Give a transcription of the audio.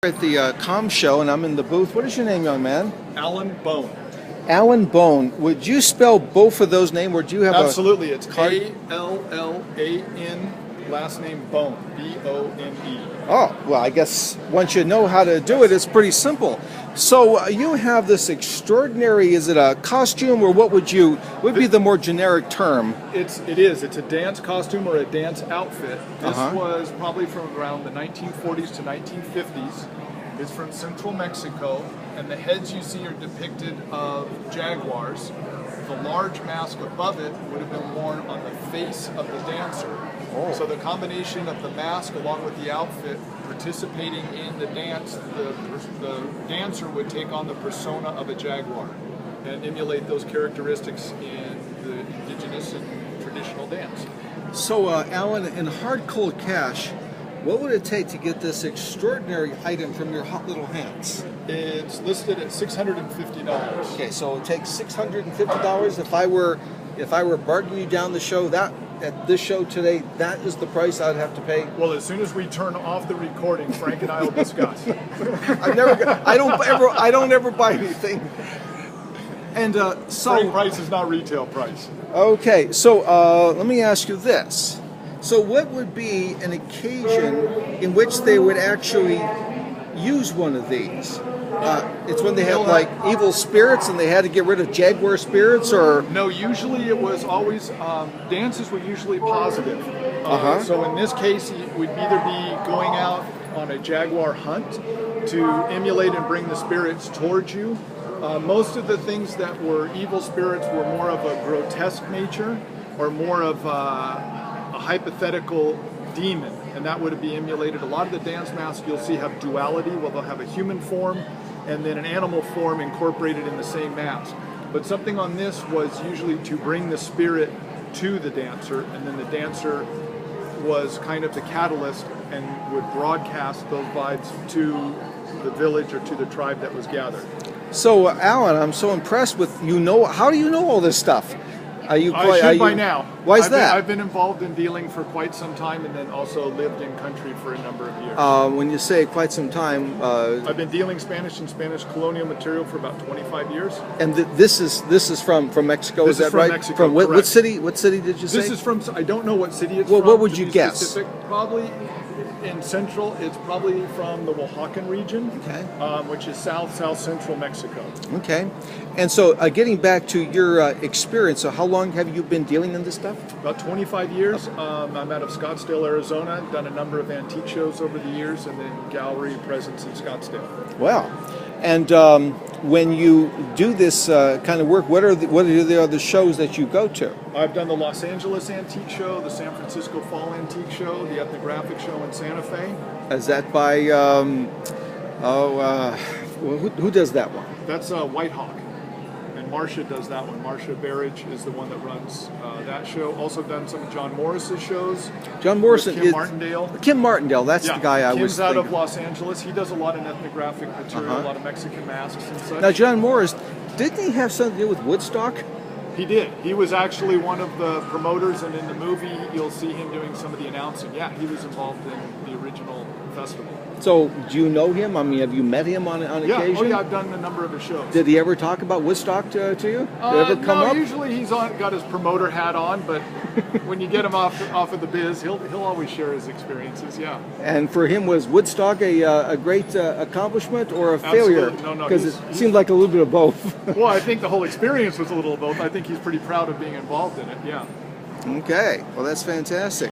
At the Com show, and I'm in the booth. What is your name, young man? Alan Bone. Alan Bone. Would you spell both of those names, or do you have Absolutely. It's card? A-L-L-A-N, last name Bone, B-O-N-E. Oh, well, I guess once you know how to do it, it's pretty simple. So you have this extraordinary, is it a costume, or what would be the more generic term? It is. It's a dance costume or a dance outfit. This was probably from around the 1940s to 1950s. It's from central Mexico, and the heads you see are depicted of jaguars. The large mask above it would have been worn on the face of the dancer. Oh. So the combination of the mask along with the outfit participating in the dance, the dancer would take on the persona of a jaguar and emulate those characteristics in the indigenous and traditional dance. So Alan, in hard cold cash, what would it take to get this extraordinary item from your hot little hands? It's listed at $650. Okay, so it takes $650. If I were bargaining you down the show, that at this show today, that is the price I'd have to pay. Well, as soon as we turn off the recording, Frank and I will discuss. I don't ever buy anything. And so price is not retail price. Okay, so let me ask you this. So what would be an occasion in which they would actually use one of these? It's when they have like evil spirits and they had to get rid of jaguar spirits, or? No, usually it was always, dances were usually positive. So in this case, it would either be going out on a jaguar hunt to emulate and bring the spirits towards you. Most of the things that were evil spirits were more of a grotesque nature or more of a hypothetical demon, and that would be emulated. A lot of the dance masks you'll see have duality, where they'll have a human form and then an animal form incorporated in the same mask. But something on this was usually to bring the spirit to the dancer, and then the dancer was kind of the catalyst and would broadcast those vibes to the village or to the tribe that was gathered. So Alan, I'm so impressed with how do you know all this stuff? I should by now. Why is that? I've been involved in dealing for quite some time, and then also lived in country for a number of years. When you say quite some time, I've been dealing Spanish and Spanish colonial material for about 25 years. And this is from Mexico. This is that right? Mexico, from what city? What city did you say? This is from. I don't know what city it's from. Well, what would you guess? Specific, probably in central. It's probably from the Oaxacan region, okay, which is south central Mexico. Okay, and so getting back to your experience, so how long have you been dealing in this stuff? About 25 years. I'm out of Scottsdale, Arizona. Done a number of antique shows over the years, and then gallery presence in Scottsdale. Wow. And when you do this kind of work, what are the other shows that you go to? I've done the Los Angeles Antique Show, the San Francisco Fall Antique Show, the Ethnographic Show in Santa Fe. Is that by, who does that one? That's White Hawk. And Marcia does that one. Marcia Barrage is the one that runs that show. Also done some of John Morris's shows. John Morrison Kim Martindale. Kim Martindale, that's the guy I was thinking. Kim's out of Los Angeles. He does a lot of ethnographic material, a lot of Mexican masks and such. Now, John Morris, didn't he have something to do with Woodstock? He did. He was actually one of the promoters, and in the movie, you'll see him doing some of the announcing. Yeah, he was involved in the original festival. So, do you know him? I mean, have you met him on occasion? Oh yeah, I've done a number of his shows. Did he ever talk about Woodstock to you? Did it ever come up? Usually he's got his promoter hat on, but when you get him off of the biz, he'll always share his experiences. Yeah. And for him, was Woodstock a great accomplishment or a failure? Absolutely. No, because it seemed like a little bit of both. Well, I think the whole experience was a little of both. I think he's pretty proud of being involved in it. Yeah. Okay. Well, that's fantastic.